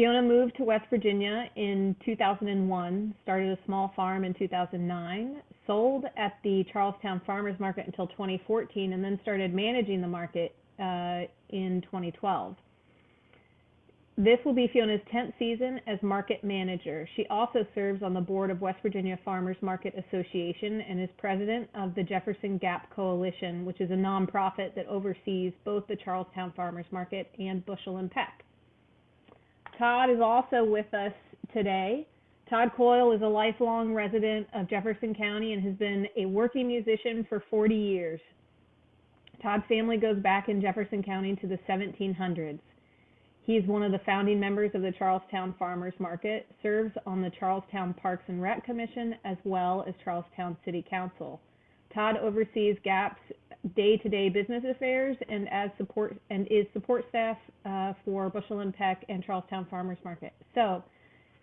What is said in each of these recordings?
Fiona moved to West Virginia in 2001, started a small farm in 2009, sold at the Charlestown Farmers Market until 2014, and then started managing the market in 2012. This will be Fiona's 10th season as market manager. She also serves on the board of West Virginia Farmers Market Association and is president of the Jefferson Gap Coalition, which is a nonprofit that oversees both the Charlestown Farmers Market and Bushel Peck. Todd is also with us today. Todd Coyle is a lifelong resident of Jefferson County and has been a working musician for 40 years. Todd's family goes back in Jefferson County to the 1700s. He is one of the founding members of the Charlestown Farmers Market, serves on the Charlestown Parks and Rec Commission, as well as Charlestown City Council. Todd oversees GAP's day-to-day business affairs and is support staff for Bushel Peck and Charlestown Farmers Market. So,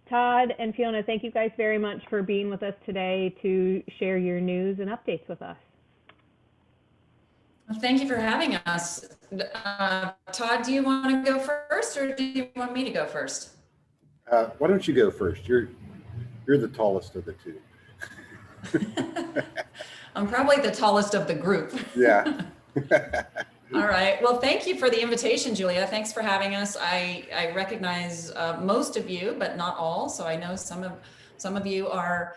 Todd and Fiona, thank you guys very much for being with us today to share your news and updates with us. Well, thank you for having us. Todd, do you want to go first, or do you want me to go first? Why don't you go first? You're the tallest of the two. I'm probably the tallest of the group. Yeah. All right. Well, thank you for the invitation, Julia. Thanks for having us. I recognize most of you, but not all. So I know some of you are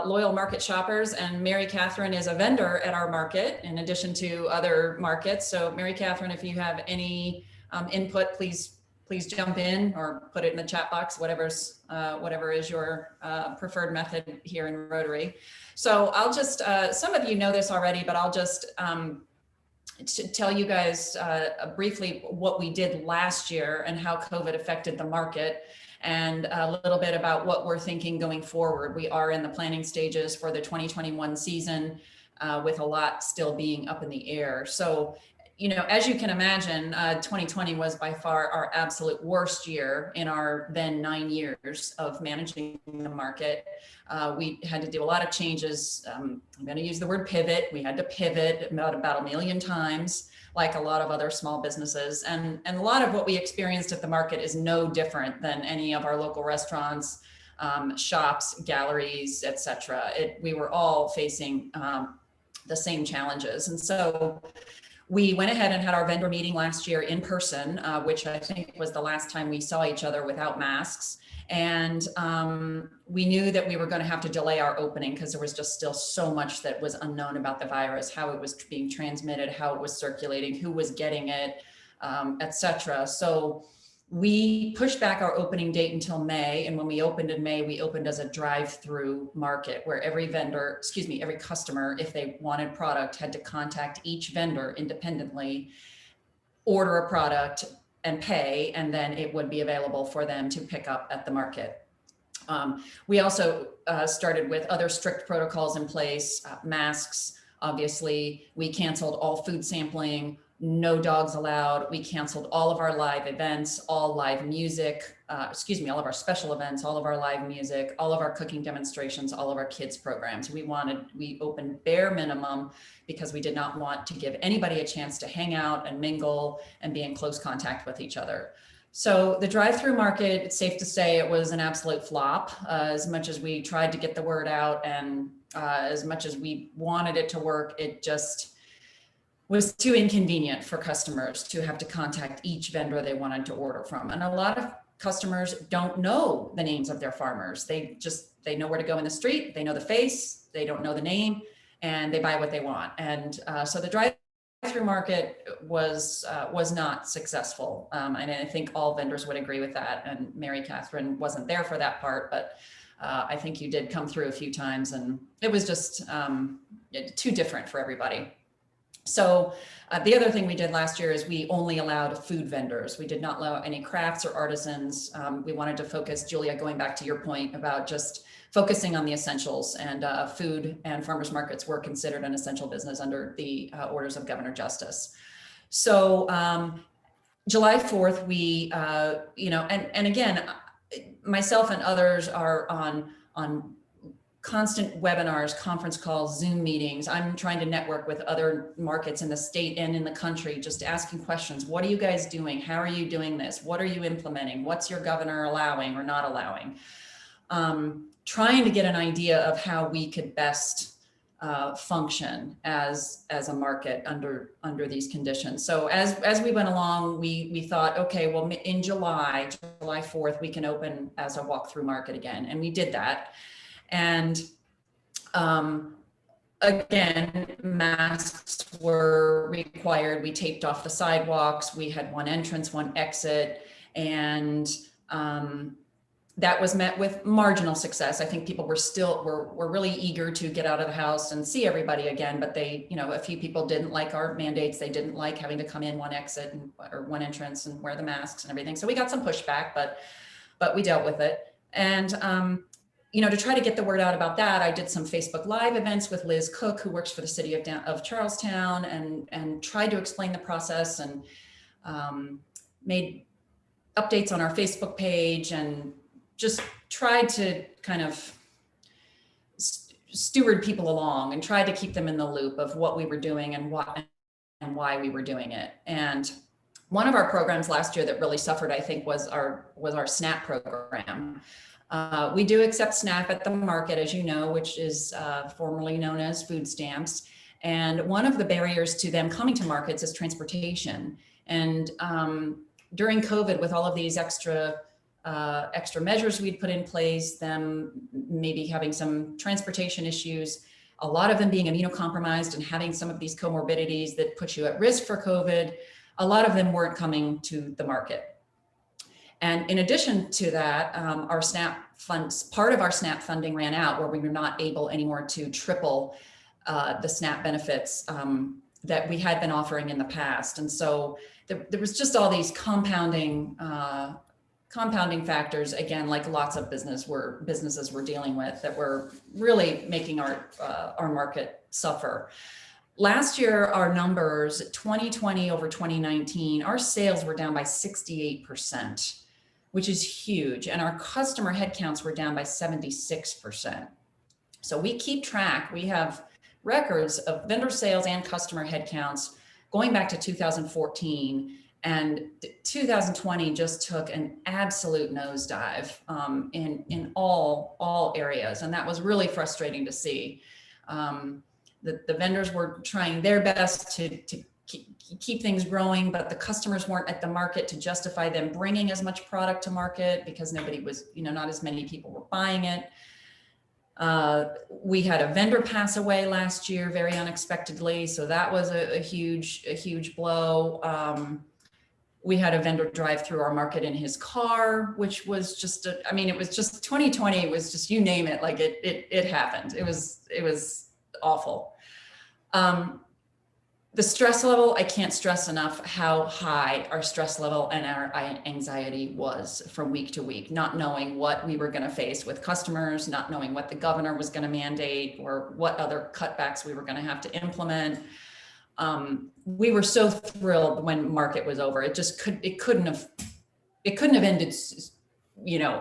loyal market shoppers, and Mary Catherine is a vendor at our market in addition to other markets. So Mary Catherine, if you have any input, please jump in or put it in the chat box, whatever is your preferred method here in Rotary. So I'll just, some of you know this already, but I'll just to tell you guys briefly what we did last year and how COVID affected the market, and a little bit about what we're thinking going forward. We are in the planning stages for the 2021 season with a lot still being up in the air. So, you know, as you can imagine, 2020 was by far our absolute worst year in our then 9 years of managing the market. We had to do a lot of changes. I'm going to use the word pivot. We had to pivot about 1 million times, like a lot of other small businesses. And a lot of what we experienced at the market is no different than any of our local restaurants, shops, galleries, etc. We were all facing the same challenges. And so we went ahead and had our vendor meeting last year in person, which I think was the last time we saw each other without masks. And we knew that we were going to have to delay our opening because there was just still so much that was unknown about the virus, how it was being transmitted, how it was circulating, who was getting it, etc. So we pushed back our opening date until May. And when we opened in May, we opened as a drive-through market where every customer, if they wanted product, had to contact each vendor independently, order a product and pay, and then it would be available for them to pick up at the market. We also started with other strict protocols in place, masks, obviously. We canceled all food sampling, no dogs allowed. We canceled all of our live events, all live music, all of our special events, all of our live music, all of our cooking demonstrations, all of our kids programs. We opened bare minimum because we did not want to give anybody a chance to hang out and mingle and be in close contact with each other. So the drive-through market, it's safe to say it was an absolute flop. As much as we tried to get the word out and as much as we wanted it to work, it just was too inconvenient for customers to have to contact each vendor they wanted to order from. And a lot of customers don't know the names of their farmers. They know where to go in the street. They know the face, they don't know the name, and they buy what they want. And so the drive-through market was not successful. And I think all vendors would agree with that. And Mary Catherine wasn't there for that part, but I think you did come through a few times, and it was just too different for everybody. So the other thing we did last year is we only allowed food vendors. We did not allow any crafts or artisans. We wanted to focus, Julia, going back to your point about just focusing on the essentials, and food and farmers markets were considered an essential business under the orders of Governor Justice. So July 4th, we, and again, myself and others are on constant webinars, conference calls, Zoom meetings. I'm trying to network with other markets in the state and in the country, just asking questions. What are you guys doing? How are you doing this? What are you implementing? What's your governor allowing or not allowing? Trying to get an idea of how we could best function as a market under these conditions. So as we went along, we thought, okay, well, in July 4th, we can open as a walkthrough market again. And we did that. And again, masks were required. We taped off the sidewalks. We had one entrance, one exit, and that was met with marginal success. I think people were really eager to get out of the house and see everybody again, but they, a few people didn't like our mandates. They didn't like having to come in one exit or one entrance and wear the masks and everything. So we got some pushback, but we dealt with it. And to try to get the word out about that, I did some Facebook Live events with Liz Cook, who works for the city of Charlestown, and tried to explain the process and made updates on our Facebook page and just tried to kind of steward people along and tried to keep them in the loop of what we were doing and why we were doing it. And one of our programs last year that really suffered, I think, was our SNAP program. We do accept SNAP at the market, as you know, which is formerly known as food stamps. And one of the barriers to them coming to markets is transportation. And during COVID, with all of these extra measures we'd put in place, them maybe having some transportation issues, a lot of them being immunocompromised and having some of these comorbidities that put you at risk for COVID, a lot of them weren't coming to the market. And in addition to that, our SNAP funds, part of our SNAP funding ran out, where we were not able anymore to triple the SNAP benefits that we had been offering in the past. And so there was just all these compounding factors, again, like lots of businesses were dealing with, that were really making our market suffer. Last year, our numbers, 2020 over 2019, our sales were down by 68%, which is huge. And our customer headcounts were down by 76%. So we keep track. We have records of vendor sales and customer headcounts going back to 2014. And 2020 just took an absolute nosedive in all areas. And that was really frustrating to see. The vendors were trying their best to keep things growing, but the customers weren't at the market to justify them bringing as much product to market, because nobody was, not as many people were buying it. We had a vendor pass away last year, very unexpectedly. So that was a huge blow. We had a vendor drive through our market in his car, which was just, it was just 2020. It was just, you name it, like it happened. It was awful. The stress level, I can't stress enough how high our stress level and our anxiety was from week to week, not knowing what we were going to face with customers, not knowing what the governor was going to mandate or what other cutbacks we were going to have to implement. We were so thrilled when market was over. It couldn't have ended,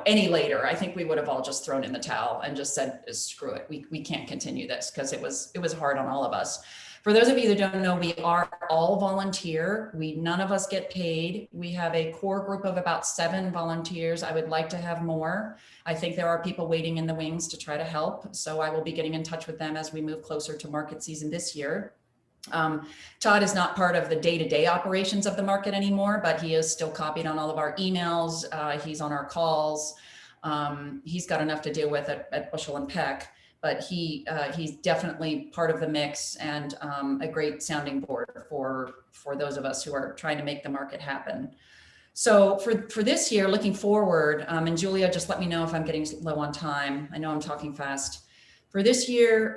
any later. I think we would have all just thrown in the towel and just said, screw it. We can't continue this, because it was hard on all of us. For those of you that don't know, we are all volunteer. None of us get paid. We have a core group of about 7 volunteers. I would like to have more. I think there are people waiting in the wings to try to help. So I will be getting in touch with them as we move closer to market season this year. Todd is not part of the day-to-day operations of the market anymore, but he is still copied on all of our emails. He's on our calls. He's got enough to deal with at Bushel and Peck, but he's definitely part of the mix and a great sounding board for those of us who are trying to make the market happen. So for this year, looking forward, and Julia, just let me know if I'm getting low on time. I know I'm talking fast. For this year,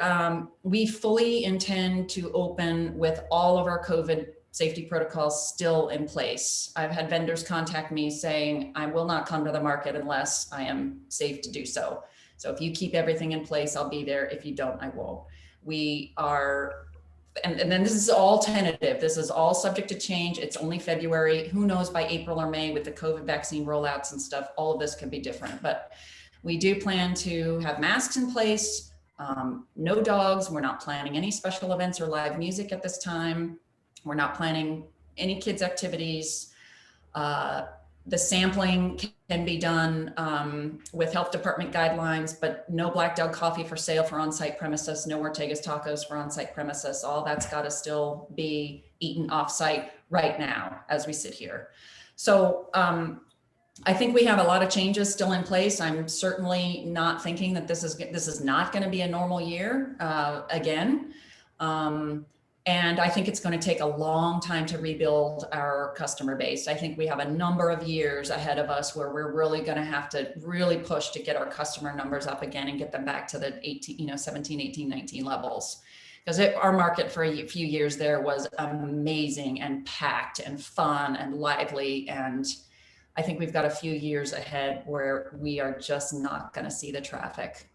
we fully intend to open with all of our COVID safety protocols still in place. I've had vendors contact me saying, I will not come to the market unless I am safe to do so. So if you keep everything in place, I'll be there. If you don't, I won't. We are, and then this is all tentative. This is all subject to change. It's only February. Who knows, by April or May with the COVID vaccine rollouts and stuff, all of this could be different. But we do plan to have masks in place. No dogs. We're not planning any special events or live music at this time. We're not planning any kids activities. The sampling can be done with health department guidelines, but no Black Dog coffee for sale for on-site premises, no Ortega's tacos for on-site premises. All that's got to still be eaten off-site right now as we sit here. So I think we have a lot of changes still in place. I'm certainly not thinking that this is not going to be a normal year again. And I think it's going to take a long time to rebuild our customer base. I think we have a number of years ahead of us where we're really going to have to really push to get our customer numbers up again and get them back to the 17, 18, 19 levels. Because our market for a few years there was amazing and packed and fun and lively. And I think we've got a few years ahead where we are just not going to see the traffic.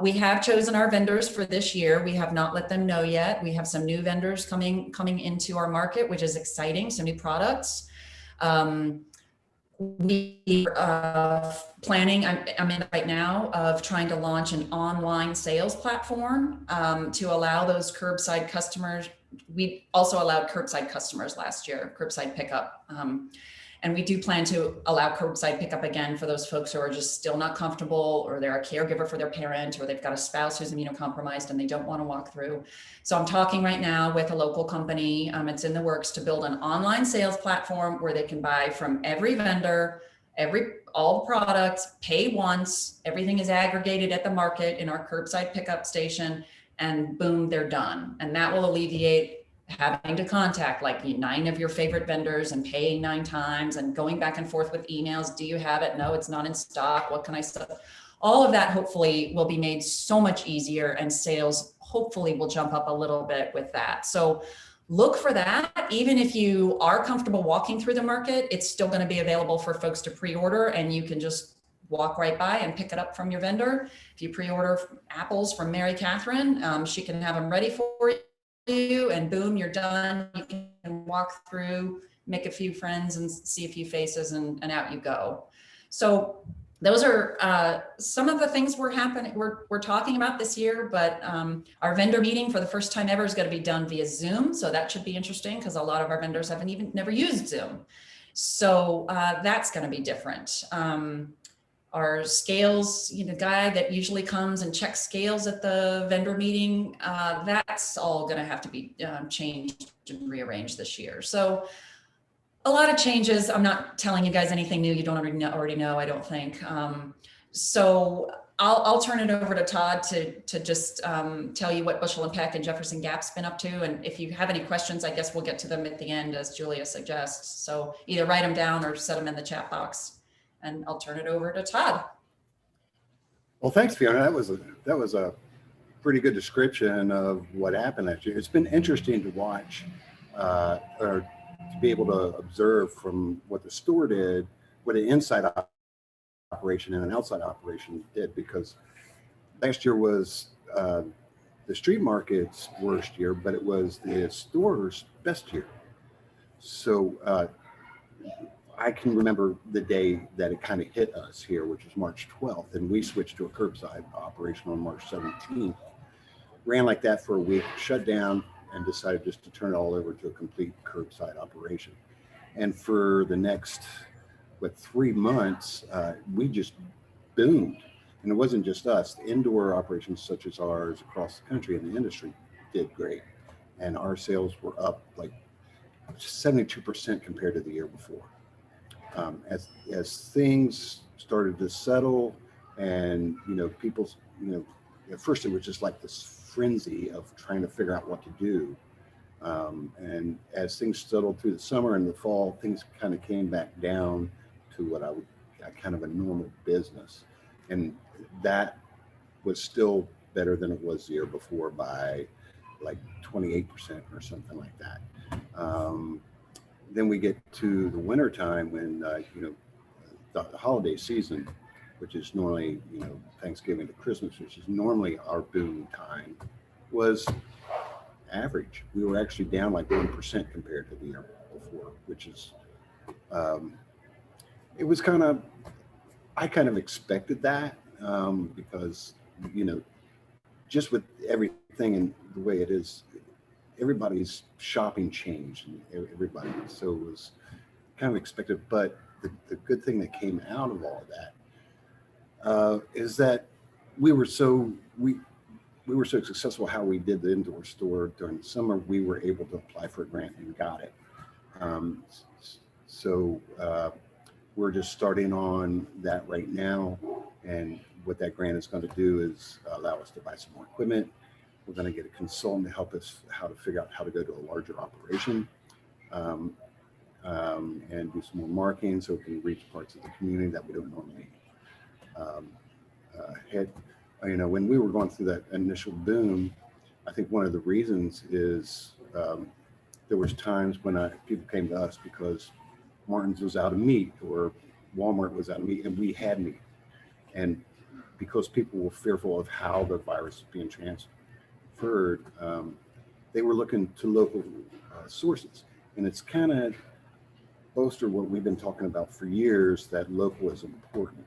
We have chosen our vendors for this year. We have not let them know yet. We have some new vendors coming into our market, which is exciting, some new products. We are planning, I'm in right now, of trying to launch an online sales platform to allow those curbside customers. We also allowed curbside customers last year, curbside pickup. And we do plan to allow curbside pickup again for those folks who are just still not comfortable, or they're a caregiver for their parent, or they've got a spouse who's immunocompromised and they don't want to walk through. So I'm talking right now with a local company. It's in the works to build an online sales platform where they can buy from every vendor, all the products, pay once, everything is aggregated at the market in our curbside pickup station, and boom, they're done. And that will alleviate having to contact like 9 of your favorite vendors and paying 9 times and going back and forth with emails. Do you have it? No, it's not in stock. What can I sell? All of that hopefully will be made so much easier, and sales hopefully will jump up a little bit with that. So look for that. Even if you are comfortable walking through the market, it's still going to be available for folks to pre-order, and you can just walk right by and pick it up from your vendor. If you pre-order apples from Mary Catherine, she can have them ready for you, and boom, you're done. You can walk through, make a few friends and see a few faces, and out you go. So those are some of the things we're talking about this year, but our vendor meeting for the first time ever is going to be done via Zoom. So that should be interesting because a lot of our vendors never used Zoom. So that's going to be different. Our scales, the guy that usually comes and checks scales at the vendor meeting, that's all going to have to be changed and rearranged this year. So a lot of changes. I'm not telling you guys anything new you don't already know, I don't think. So I'll turn it over to Todd to just tell you what Bushel and Peck and Jefferson Gap's been up to. And if you have any questions, I guess we'll get to them at the end, as Julia suggests. So either write them down or set them in the chat box. And I'll turn it over to Todd. Well, thanks, Fiona. That was a pretty good description of what happened last year. It's been interesting to watch or to be able to observe from what the store did, what an inside operation and an outside operation did, because last year was the street market's worst year, but it was the store's best year. So I can remember the day that it kind of hit us here, which was March 12th, and we switched to a curbside operation on March 17th. Ran like that for a week, shut down, and decided just to turn it all over to a complete curbside operation. And for the next, 3 months, we just boomed. And it wasn't just us. The indoor operations such as ours across the country in the industry did great. And our sales were up like 72% compared to the year before. As things started to settle, and people, at first it was just like this frenzy of trying to figure out what to do, and as things settled through the summer and the fall, things kind of came back down to what I would kind of a normal business, and that was still better than it was the year before by like 28% or something like that. Then we get to the winter time when, the holiday season, which is normally, Thanksgiving to Christmas, which is normally our boom time, was average. We were actually down like 1% compared to the year before, which is, it was I kind of expected that, because, just with everything and the way it is, everybody's shopping changed, and everybody, so it was kind of expected. But the good thing that came out of all of that is that we were so successful how we did the indoor store during the summer. We were able to apply for a grant and got it. So we're just starting on that right now, and what that grant is going to do is allow us to buy some more equipment. We're going to get a consultant to help us how to figure out how to go to a larger operation, and do some more marketing so we can reach parts of the community that we don't normally hit. You know, when we were going through that initial boom, I think one of the reasons is there was times when people came to us because Martin's was out of meat or Walmart was out of meat, and we had meat. And because people were fearful of how the virus was being transferred, they were looking to local sources. And it's kind of bolstered what we've been talking about for years, that local is important.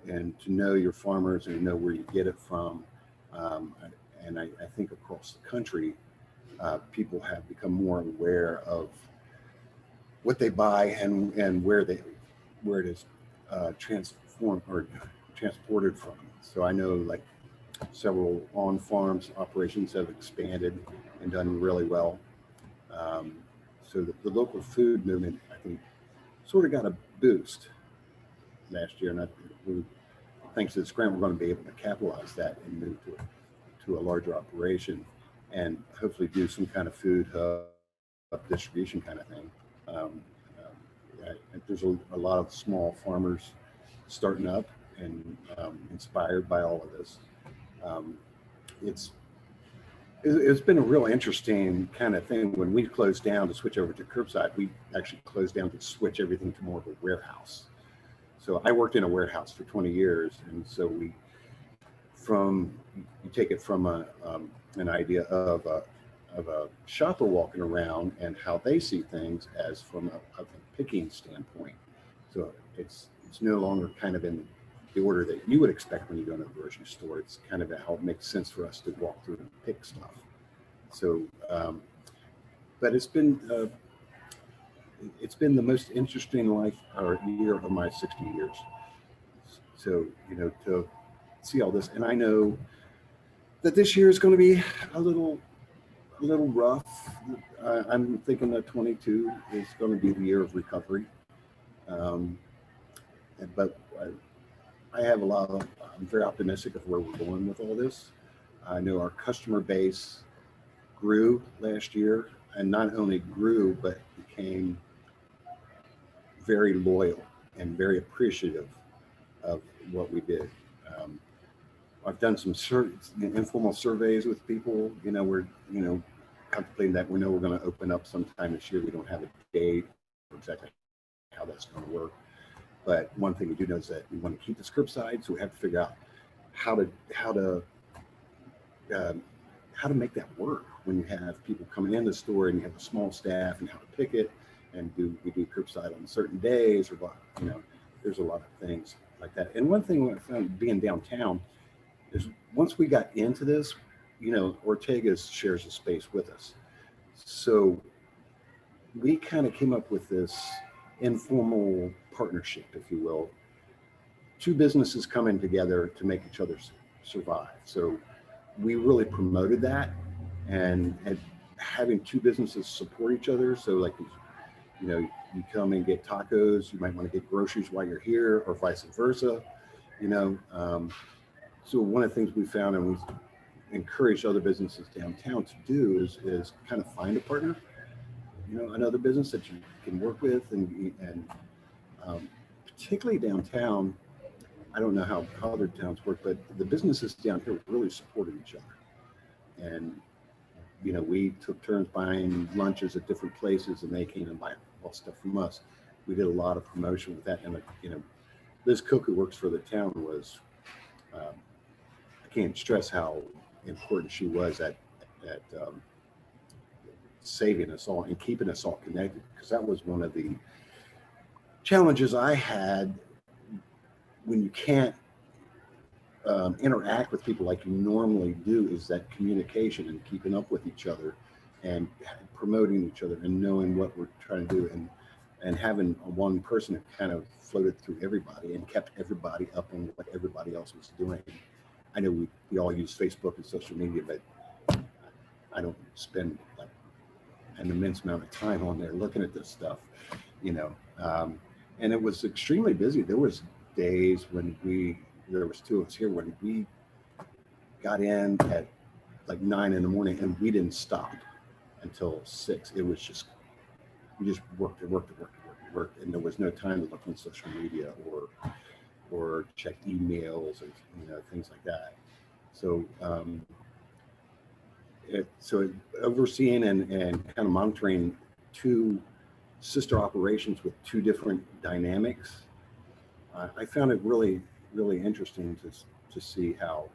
And to know your farmers and know where you get it from. And I think across the country, people have become more aware of what they buy and where it is transformed or transported from. So I know like several on-farms operations have expanded and done really well. So the local food movement, I think, sort of got a boost last year, and thanks to this grant, we're going to be able to capitalize that and move to a larger operation, and hopefully do some kind of food hub distribution kind of thing. There's a lot of small farmers starting up and inspired by all of this. It's been a real interesting kind of thing. When we closed down to switch over to curbside, we actually closed down to switch everything to more of a warehouse. So I worked in a warehouse for 20 years, and so you take it from an idea of a shopper walking around and how they see things as from a picking standpoint. So it's no longer kind of in the order that you would expect when you go to a grocery store. It's kind of how it makes sense for us to walk through and pick stuff. So, but it's been the most interesting year of my 60 years. So, you know, to see all this, and I know that this year is going to be a little rough. I'm thinking that 22 is going to be the year of recovery. But I'm very optimistic of where we're going with all this. I know our customer base grew last year, and not only grew, but became very loyal and very appreciative of what we did. I've done some informal surveys with people. You know, we're contemplating that. We know we're going to open up sometime this year. We don't have a date for exactly how that's going to work. But one thing we do know is that we want to keep this curbside, so we have to figure out how to make that work when you have people coming in the store and you have a small staff, and how to pick it, and we do curbside on certain days, or what, you know, there's a lot of things like that. And one thing I found being downtown is once we got into this, you know, Ortega shares a space with us. So we kind of came up with this informal partnership, if you will, two businesses coming together to make each other survive. So we really promoted that, and having two businesses support each other. So like, you know, you come and get tacos, you might want to get groceries while you're here, or vice versa, you know. So one of the things we found, and we encourage other businesses downtown to do, is kind of find a partner, you know, another business that you can work with, and particularly downtown. I don't know how other towns work, but the businesses down here really supported each other. And, you know, we took turns buying lunches at different places, and they came and buy all stuff from us. We did a lot of promotion with that. And, you know, Liz Cook, who works for the town, was, I can't stress how important she was at saving us all and keeping us all connected, because that was one of the challenges I had when you can't interact with people like you normally do is that communication and keeping up with each other and promoting each other and knowing what we're trying to do, and having one person that kind of floated through everybody and kept everybody up on what everybody else was doing. I know we all use Facebook and social media, but I don't spend like an immense amount of time on there looking at this stuff, you know. And it was extremely busy. There was days when there was two of us here when we got in at like 9 in the morning and we didn't stop until 6. It was just, we just worked, and there was no time to look on social media or check emails or, you know, things like that. So overseeing and kind of monitoring two sister operations with two different dynamics, I found it really, really interesting to see how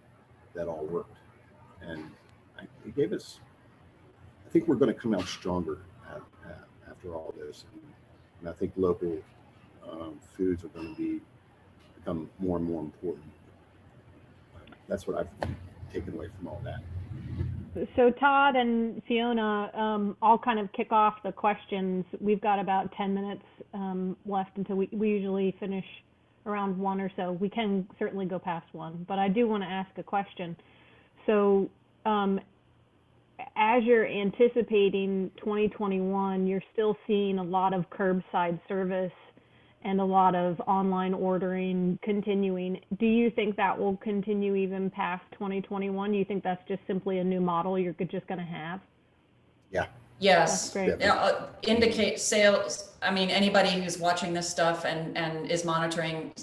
that all worked. And it gave us, I think we're going to come out stronger after all this. And I think local foods are going to become more and more important. That's what I've taken away from all that. So Todd and Fiona, I'll kind of kick off the questions. We've got about 10 minutes left until we usually finish around 1 or so. We can certainly go past 1, but I do want to ask a question. So as you're anticipating 2021, you're still seeing a lot of curbside service and a lot of online ordering continuing. Do you think that will continue even past 2021? Do you think that's just simply a new model you're just going to have? Yeah. Yes. That's great. Indicate sales. I mean, anybody who's watching this stuff and is monitoring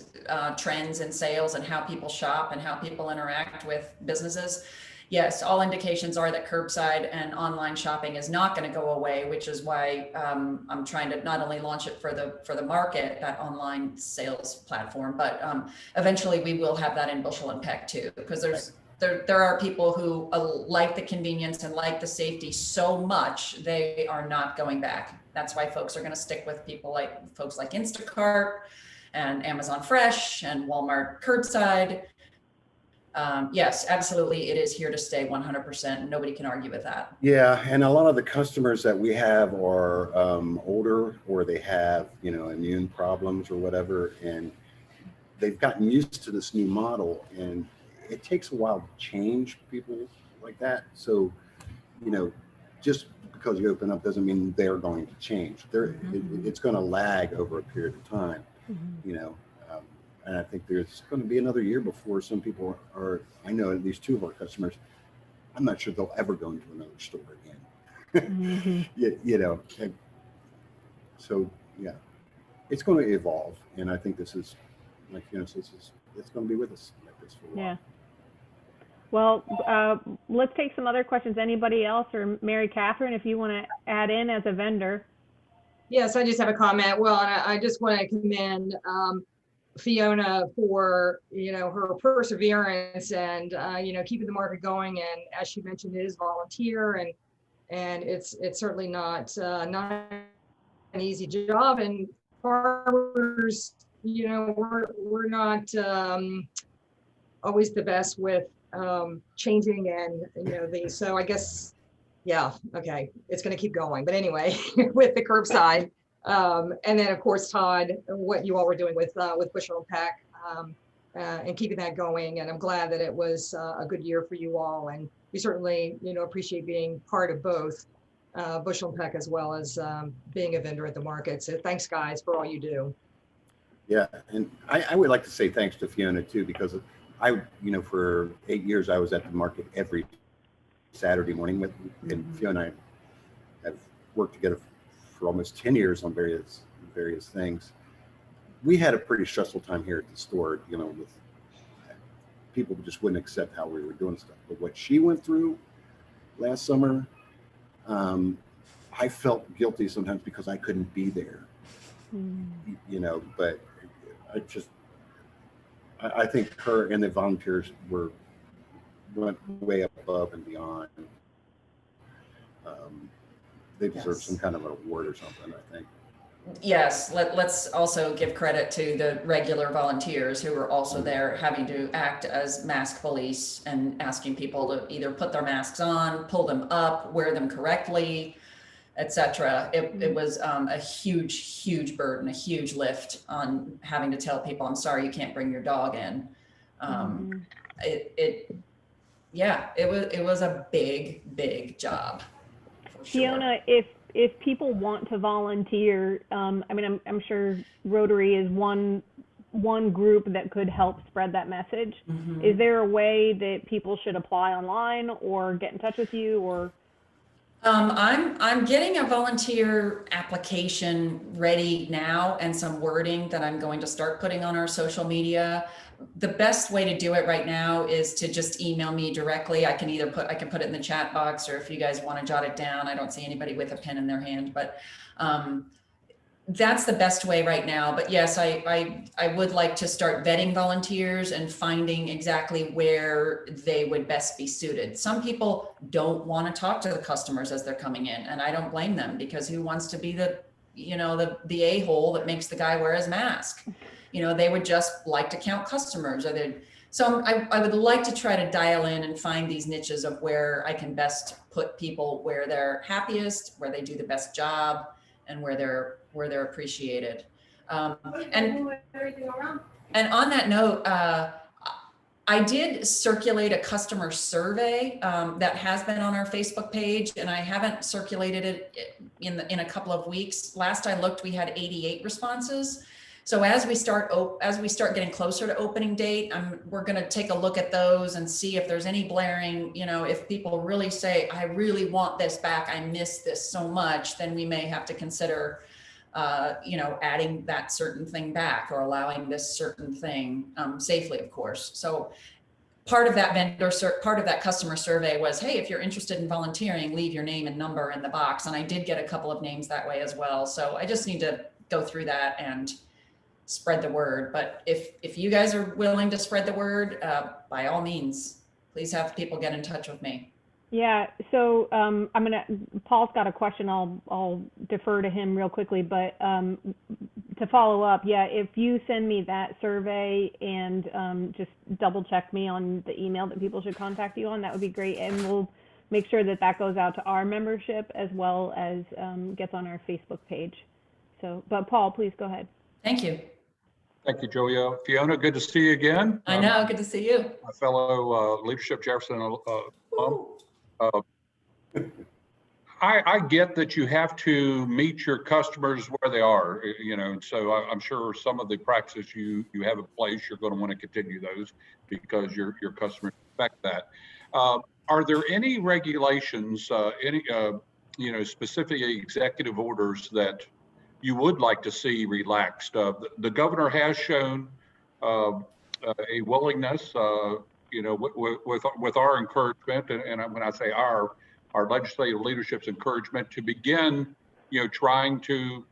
trends in sales and how people shop and how people interact with businesses. Yes, all indications are that curbside and online shopping is not going to go away, which is why I'm trying to not only launch it for the market, that online sales platform, but eventually we will have that in Bushel and Peck too, because there are people who like the convenience and like the safety so much they are not going back. That's why folks are going to stick with folks like Instacart and Amazon Fresh and Walmart curbside. Yes, absolutely. It is here to stay 100%. Nobody can argue with that. Yeah. And a lot of the customers that we have are older, or they have, you know, immune problems or whatever. And they've gotten used to this new model, and it takes a while to change people like that. So, you know, just because you open up doesn't mean they're going to change. It's going to lag over a period of time, you know. And I think there's going to be another year before some people are, I know at least 2 of our customers, I'm not sure they'll ever go into another store again. You know, and so yeah, it's going to evolve. And I think this is, like Fiona says, it's going to be with us like this for a while. Yeah. Well, let's take some other questions. Anybody else, or Mary Catherine, if you want to add in as a vendor. Yes, I just have a comment. Well, and I just want to commend Fiona for, you know, her perseverance and, you know, keeping the market going. And as she mentioned, it is volunteer, and it's certainly not an easy job. And farmers, you know, we're not always the best with changing and, you know, so I guess, yeah, okay, it's going to keep going. But anyway, with the curbside. And then of course, Todd, what you all were doing with Bushel and Peck, and keeping that going. And I'm glad that it was a good year for you all. And we certainly, you know, appreciate being part of both Bushel and Peck as well as being a vendor at the market. So thanks guys for all you do. Yeah. And I would like to say thanks to Fiona too, because you know, for 8 years, I was at the market every Saturday morning and Fiona and I have worked together for almost 10 years on various things. We had a pretty stressful time here at the store, you know, with people who just wouldn't accept how we were doing stuff. But what she went through last summer, I felt guilty sometimes because I couldn't be there, you know, but I think her and the volunteers went way above and beyond. They deserve some kind of an award or something, I think. Yes, let's also give credit to the regular volunteers who are also there having to act as mask police and asking people to either put their masks on, pull them up, wear them correctly, etc. It was a huge burden, a huge lift on having to tell people, I'm sorry, you can't bring your dog in. It was a big job. For sure. Fiona, if people want to volunteer, I mean, I'm sure Rotary is one group that could help spread that message. Is there a way that people should apply online or get in touch with you, or? I'm getting a volunteer application ready now and some wording that I'm going to start putting on our social media. The best way to do it right now is to just email me directly. I can put it in the chat box, or if you guys want to jot it down. I don't see anybody with a pen in their hand, but that's the best way right now. But yes, I would like to start vetting volunteers and finding exactly where they would best be suited. Some people don't want to talk to the customers as they're coming in, and I don't blame them, because who wants to be the a-hole that makes the guy wear his mask? They would just like to count customers, so I would like to try to dial in and find these niches of where I can best put people where they're happiest, where they do the best job, and where they're appreciated. And on that note, I did circulate a customer survey that has been on our Facebook page, and I haven't circulated it in a couple of weeks. Last I looked, we had 88 responses. So as we start getting closer to opening date, we're going to take a look at those and see if there's any blaring, if people really say, I really want this back, I miss this so much, then we may have to consider, adding that certain thing back, or allowing this certain thing safely, of course. So part of that customer survey was, hey, if you're interested in volunteering, leave your name and number in the box. And I did get a couple of names that way as well. So I just need to go through that and spread the word. But if you guys are willing to spread the word, by all means, please have people get in touch with me. Yeah, so Paul's got a question. I'll defer to him real quickly, but to follow up, yeah, if you send me that survey and just double check me on the email that people should contact you on, that would be great. And we'll make sure that goes out to our membership as well as gets on our Facebook page. So, but Paul, please go ahead. Thank you. Thank you, Julia. Fiona, good to see you again. I know, good to see you. My fellow Leadership Jefferson alum. I get that you have to meet your customers where they are, and so I'm sure some of the practices you have in place, you're going to want to continue those because your customers expect that. Are there any regulations, specific executive orders that you would like to see relaxed? The governor has shown a willingness, with our encouragement, and when I say our legislative leadership's encouragement, to begin, trying to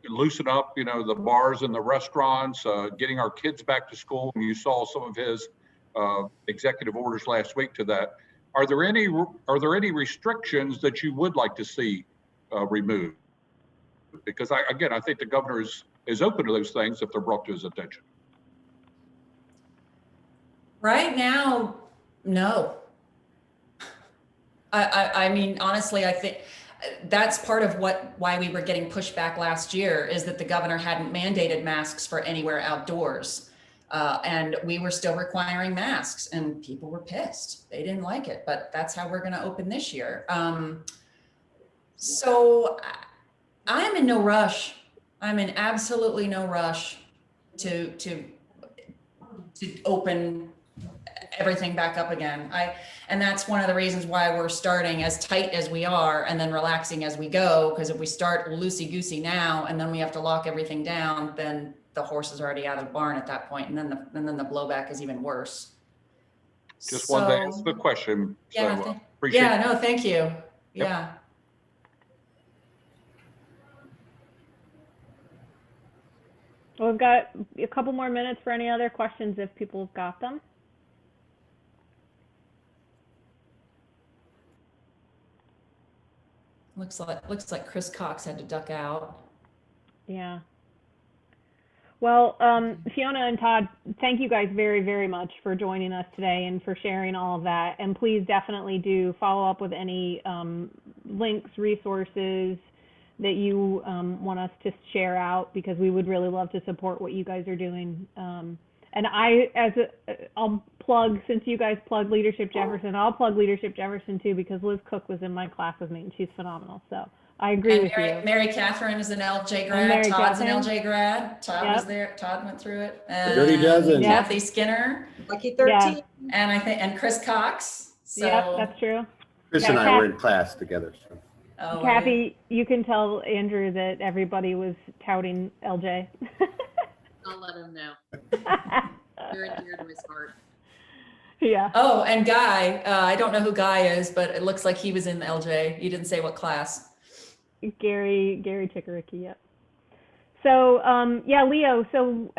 loosen up, the bars and the restaurants, getting our kids back to school. And you saw some of his executive orders last week to that. Are there any restrictions that you would like to see removed? Because I think the governor is open to those things if they're brought to his attention. Right now, no. I mean, honestly, I think that's part of why we were getting pushback last year, is that the governor hadn't mandated masks for anywhere outdoors. And we were still requiring masks, and people were pissed. They didn't like it, but that's how we're going to open this year. So I'm in no rush. I'm in absolutely no rush to open everything back up again. And that's one of the reasons why we're starting as tight as we are and then relaxing as we go. Because if we start loosey-goosey now and then we have to lock everything down, then the horse is already out of the barn at that point, and then the blowback is even worse. Just wanted to answer the question. Yeah, so appreciate it. No, thank you. Yep. Yeah. Well, we've got a couple more minutes for any other questions if people have got them. Looks like Chris Cox had to duck out. Yeah. Well, Fiona and Todd, thank you guys very, very much for joining us today and for sharing all of that. And please definitely do follow up with any links, resources that you want us to share out, because we would really love to support what you guys are doing. And I'll plug, since you guys plug Leadership Jefferson, I'll plug Leadership Jefferson too, because Liz Cook was in my class with me and she's phenomenal. So I agree And with you. Mary Catherine is an LJ grad. Mary Todd's Catherine. an LJ grad. Todd was Yep. there. Todd went through it. Dirty dozen. Yep. Kathy Skinner, Lucky 13. and Chris Cox. So, Yep, that's true. Chris Yeah, and I Kath- were in class together. So. oh, Kathy, you can tell Andrew that everybody was touting LJ. I'll let him know. Very dear to his heart. Yeah. oh, and Guy. I don't know who Guy is, but it looks like he was in LJ. You didn't say what class. Gary Chikoriki, yep. So, yeah, Leo, so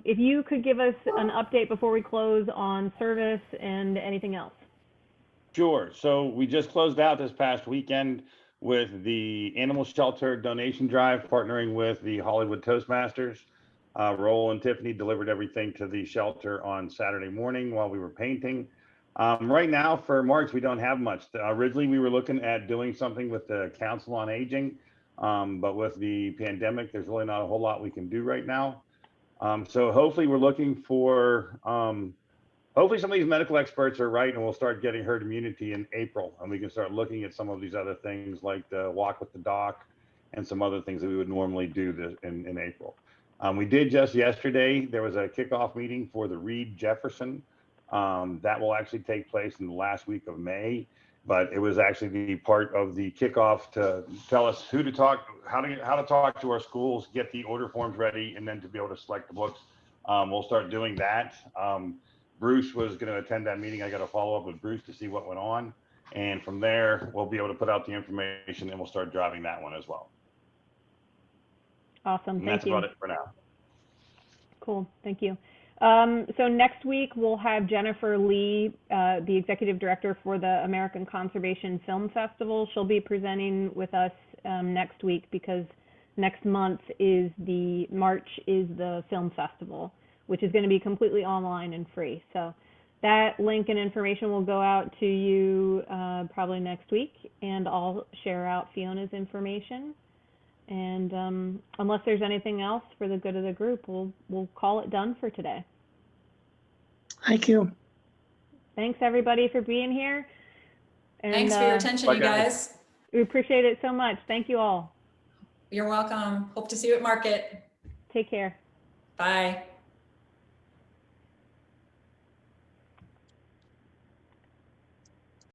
if you could give us an update before we close on service and anything else. Sure. So we just closed out this past weekend with the animal shelter donation drive, partnering with the Hollywood Toastmasters. Roll and Tiffany delivered everything to the shelter on Saturday morning while we were painting. Right now for March, we don't have much. Originally, we were looking at doing something with the Council on Aging, but with the pandemic, there's really not a whole lot we can do right now. So hopefully we're looking for, hopefully some of these medical experts are right and we'll start getting herd immunity in April, and we can start looking at some of these other things like the walk with the doc and some other things that we would normally do in April. We did just yesterday, there was a kickoff meeting for the Reed Jefferson. That will actually take place in the last week of May, but it was actually the part of the kickoff to tell us who to talk, how to talk to our schools, get the order forms ready, and then to be able to select the books. We'll start doing that. Bruce was going to attend that meeting. I got to follow up with Bruce to see what went on. And from there, we'll be able to put out the information and we'll start driving that one as well. Awesome, And thank that's you. about it for now. Cool, thank you. So next week we'll have Jennifer Lee, the executive director for the American Conservation Film Festival. She'll be presenting with us next week, because next month is March is the film festival, which is going to be completely online and free. So that link and information will go out to you probably next week, and I'll share out Fiona's information. And unless there's anything else for the good of the group, we'll call it done for today. Thank you. Thanks everybody for being here. And, Thanks for your attention, bye, you guys. guys. We appreciate it so much. Thank you all. You're welcome. Hope to see you at market. Take care. Bye.